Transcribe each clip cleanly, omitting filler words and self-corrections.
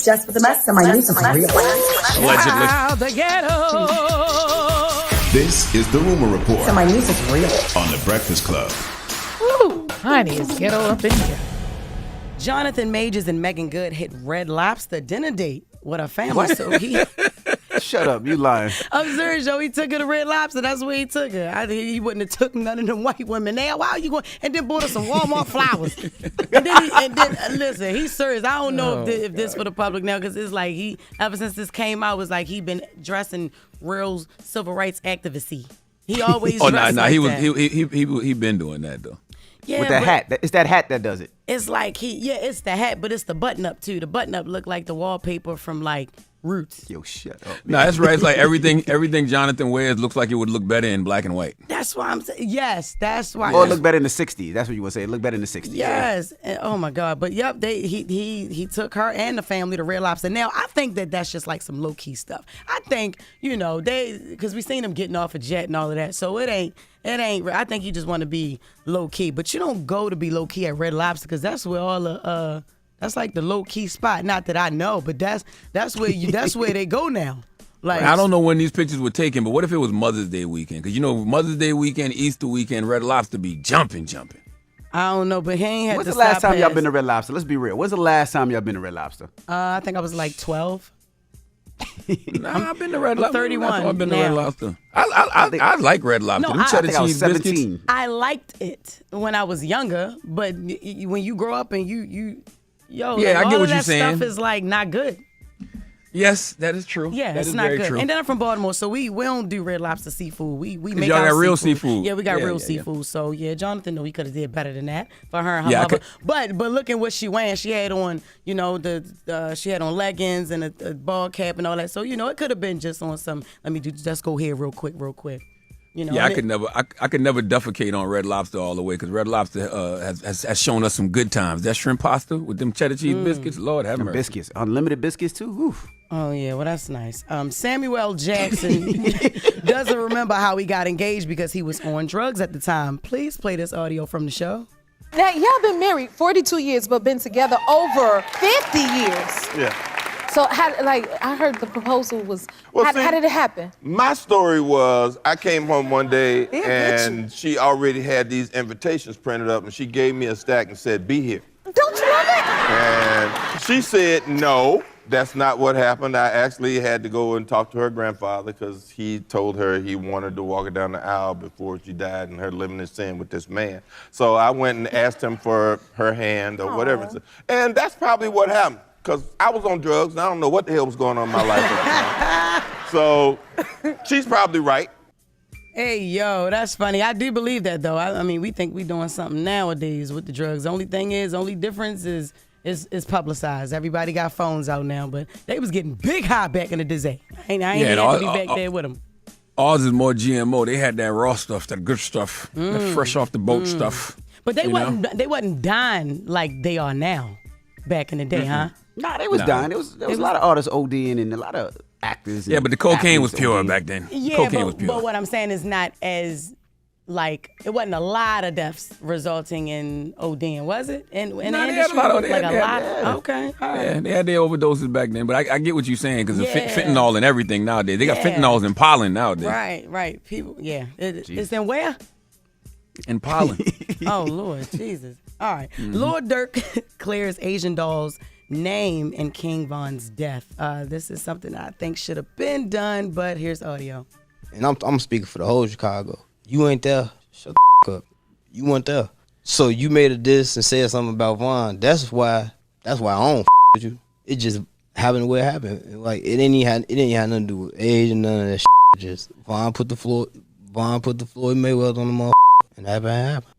It's just the mess, and my news is real. Allegedly. The ghetto. This is the Rumor Report So my news is real. on The Breakfast Club. Woo, honey, it's ghetto up in here. Jonathan Majors and Meagan Good hit Red Lobster dinner date with her family. So he... Shut up, you lying. I'm serious, Joe. He took her to Red Lobster. That's where he took her. I think he wouldn't have took none of them white women there. Why are you going? And then bought her some Walmart flowers. and then listen, he's serious. I don't know if this for the public now, because it's like he, ever since this came out, was like he been dressing real civil rights activist-y. He always dressed like that. He been doing that though. Yeah, with that hat. It's that hat that does it. It's like it's the hat, but it's the button up too. The button up look like the wallpaper from like Roots. Yo, shut up. No, that's right. It's like everything Jonathan wears looks like it would look better in black and white. That's why I'm saying. Yes, that's why. Or it look better in the 60s. That's what you would say. It look better in the 60s. Yes. And, oh my God. But yep, he took her and the family to Red Lobster. Now I think that's just like some low key stuff. I think because we seen him getting off a jet and all of that. So it ain't. I think you just want to be low key, but you don't go to be low key at Red Lobster, because that's where all the that's like the low key spot. Not that I know, but that's where they go now. Like, I don't know when these pictures were taken, but what if it was Mother's Day weekend? Because Mother's Day weekend, Easter weekend, Red Lobster be jumping. I don't know, but he ain't had. When's to the last stop time y'all been to Red Lobster? Let's be real. When's the last time y'all been to Red Lobster? I think I was like 12. Nah, I've been to Red Lobster. 31 I've been to now. Red Lobster. I like Red Lobster. No, Them cheddar I think I was cheese 17. biscuits. I liked it when I was younger, but when you grow up and you Yeah, like, I get all what of you're that saying. stuff is like not good. Yes, that is true. Yeah, that it's is not very good. true. And then I'm from Baltimore, so we don't do Red Lobster seafood. We make y'all our got real seafood. Yeah, we got Yeah, real yeah. seafood. So yeah, Jonathan, he could have did better than that for her and her Yeah, mother. But look at what she wearing. She had on, she had on leggings and a ball cap and all that. So it could have been just on some. Let me just go here real quick. Yeah, I could never defecate on Red Lobster all the way, because Red Lobster has shown us some good times. That shrimp pasta with them cheddar cheese biscuits, Lord have mercy. Biscuits. Unlimited biscuits, too. Oof. Oh, yeah. Well, that's nice. Samuel Jackson doesn't remember how he got engaged because he was on drugs at the time. Please play this audio from the show. Now, y'all been married 42 years, but been together over 50 years. Yeah. So, I heard the proposal was, how did it happen? My story was, I came home one day and she already had these invitations printed up, and she gave me a stack and said, "Be here." Don't you love it? And she said, "No, that's not what happened. I actually had to go and talk to her grandfather, because he told her he wanted to walk her down the aisle before she died, and her living in sin with this man." So I went and asked him for her hand or whatever. And that's probably what happened, because I was on drugs and I don't know what the hell was going on in my life at the time. So she's probably right. Hey, yo, that's funny. I do believe that, though. I mean, we think we're doing something nowadays with the drugs. The only difference is publicized. Everybody got phones out now, but they was getting big high back in the day. I ain't had to be back there with them. Ours is more GMO. They had that raw stuff, that good stuff, that fresh off the boat stuff. But they wasn't dying like they are now back in the day, huh? Nah, they was dying. There was a lot of artists ODing and a lot of actors. Yeah, but the cocaine was pure back then. Yeah, cocaine was pure. But what I'm saying is not as, it wasn't a lot of deaths resulting in ODing, was it? In the industry, Okay, all right. Yeah, they had their overdoses back then, but I get what you're saying, because of fentanyl and everything nowadays. They got fentanyls in pollen nowadays. Right. People, it's in where? In pollen. Oh, Lord, Jesus. All right. Lord Durk clears Asian Doll's name in King Von's death. This is something I think should have been done, but here's audio. And I'm speaking for the whole Chicago. You ain't there. Shut the up. You weren't there. So you made a diss and said something about Von. That's why I don't with you. It just happened the way it happened. Like it didn't have nothing to do with age and none of that shit. Just Von put the Floyd Mayweather on the motherfucker, and that happened.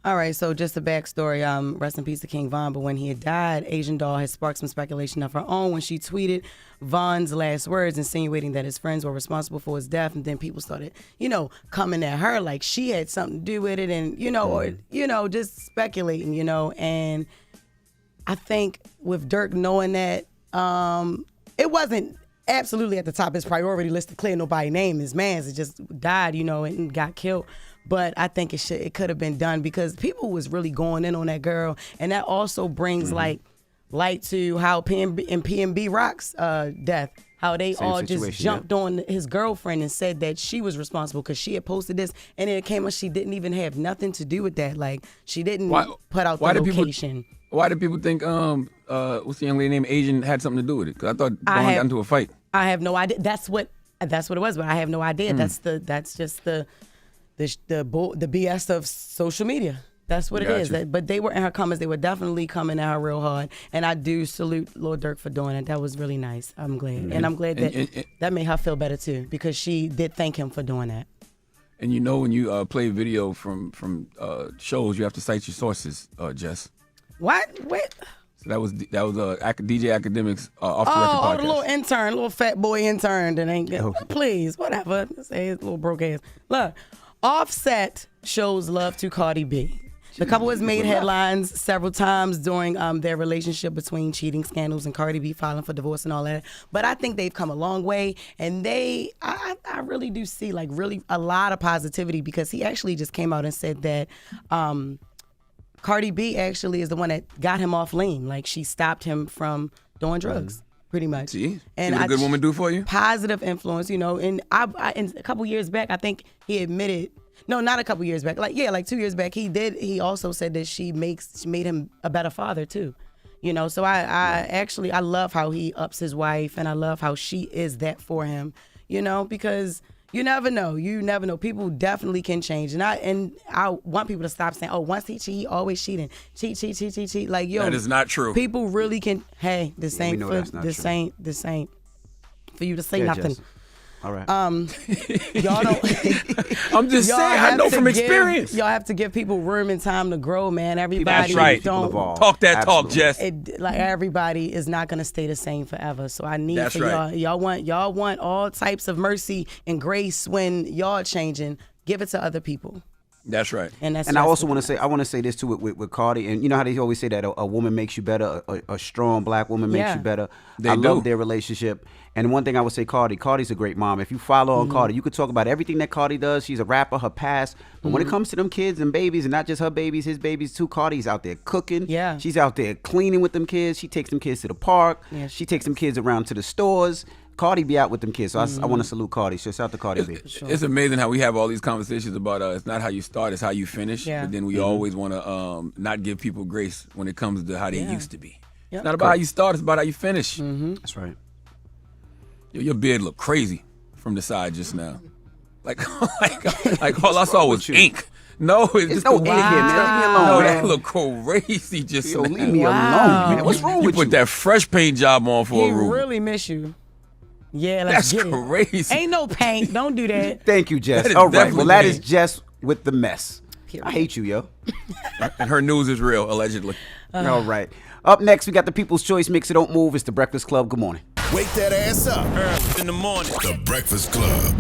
All right, so just a backstory. Rest in peace to King Von. But when he had died, Asian Doll had sparked some speculation of her own when she tweeted Von's last words, insinuating that his friends were responsible for his death. And then people started, coming at her like she had something to do with it, and or just speculating, And I think with Durk knowing that, it wasn't absolutely at the top of his priority list to clear nobody's name. His man's it just died, and got killed. But I think it could have been done, because people was really going in on that girl, and that also brings like light to how PNB Rock's death. How they Same all situation, just jumped on his girlfriend and said that she was responsible because she had posted this, and it came out she didn't even have nothing to do with that. Like she didn't put out the location. Why do people think what's the young lady named Asian had something to do with it? Because I thought Vaughn got into a fight. I have no idea. That's what it was, but I have no idea. That's just the BS of social media. That's what it is. But they were in her comments. They were definitely coming at her real hard. And I do salute Lil Durk for doing it. That was really nice. I'm glad. Mm-hmm. And I'm glad that that made her feel better, too, because she did thank him for doing that. And you know when you play video from shows, you have to cite your sources, Jess. What? Wait. So that was DJ Academics off the record podcast. Oh, the little fat boy intern that ain't good. Please, whatever. Say his little broke ass. Look, Offset shows love to Cardi B. The couple has made headlines several times during their relationship between cheating scandals and Cardi B filing for divorce and all that. But I think they've come a long way, and I really do see like really a lot of positivity because he actually just came out and said that Cardi B actually is the one that got him off lean. Like she stopped him from doing drugs. Pretty much. See? And what a good woman do for you? Positive influence, you know. And in a couple years back, I think he admitted. No, not a couple years back. Like 2 years back, he also said that she made him a better father too. You know, so I love how he ups his wife, and I love how she is that for him. You know, because you never know. People definitely can change, and I want people to stop saying, "Oh, once he cheat, he always cheating. Cheat." Like yo, that is not true. People really can. Hey, this ain't for you to say nothing. Jess. All right. Y'all don't. I'm just saying. I know from experience. Y'all have to give people room and time to grow, man. Everybody That's right. don't talk that talk, Jess. Like everybody is not gonna stay the same forever. So I need That's for right. y'all want all types of mercy and grace when y'all changing. Give it to other people. That's right. And I also want to say this too with Cardi, and you know how they always say that a woman makes you better, a strong black woman makes you better. I love their relationship. And one thing I would say, Cardi's a great mom. If you follow on Cardi, you could talk about everything that Cardi does. She's a rapper, her past. But when it comes to them kids and babies, and not just her babies, his babies too, Cardi's out there cooking. Yeah. She's out there cleaning with them kids. She takes them kids to the park. Yeah. She takes them kids around to the stores. Cardi be out with them kids. So I want to salute Cardi. So shout out to Cardi B. It's amazing how we have all these conversations about it's not how you start, it's how you finish. Yeah. But then we always want to not give people grace when it comes to how they used to be. Yep. It's not about how you start, it's about how you finish. That's right. Your beard looked crazy from the side just now. Like all I saw was ink. No, it's just no ink here, man. Leave me alone, no, man. that looked crazy just now. Leave me alone, man. What's wrong with you? You put that fresh paint job on for a room. He really miss you. Yeah, let's That's get it. crazy. Ain't no paint. Don't do that. Thank you, Jess. That All right. Well, that is paint. Jess with the mess. Period. I hate you, yo. And her news is real, allegedly. All right. Up next, we got the People's Choice Mix. It don't move. It's the Breakfast Club. Good morning. Wake that ass up. Early in the morning. The Breakfast Club.